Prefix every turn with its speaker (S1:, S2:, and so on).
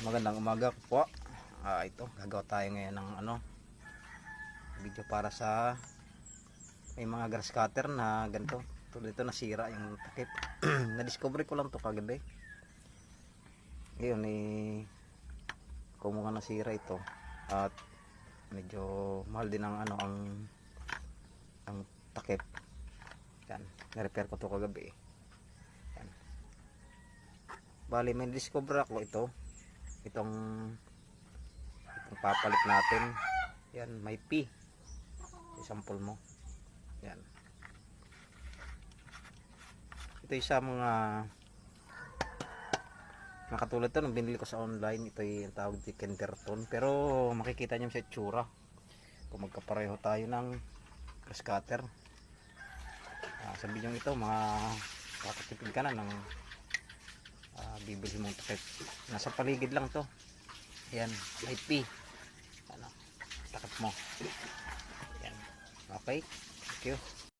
S1: Magandang umaga po. Ito, gagawa tayo ngayon ng video para sa may mga grass cutter na ganito. Tulad ito nasira yung takip. Na-discover ko lang to kagabi. Ngayon kung mga nasira ito at medyo mahal din ang ang takip. Yan, na-repair ko to kagabi. Yan. Bali may discover ako itong papalit natin. Yan, may P. Sample mo. Yan. Ito isa mga nakatulad to nung binili ko sa online. Ito yung tawag di Kenterton. Pero makikita nyo sa itsura kung magkapareho tayo ng grass cutter. Sa video ito mga kakatipid ka na ng bibili mong takip. Nasa paligid lang to. Yan, may P. Takip mo. Yan. Okay. Thank you.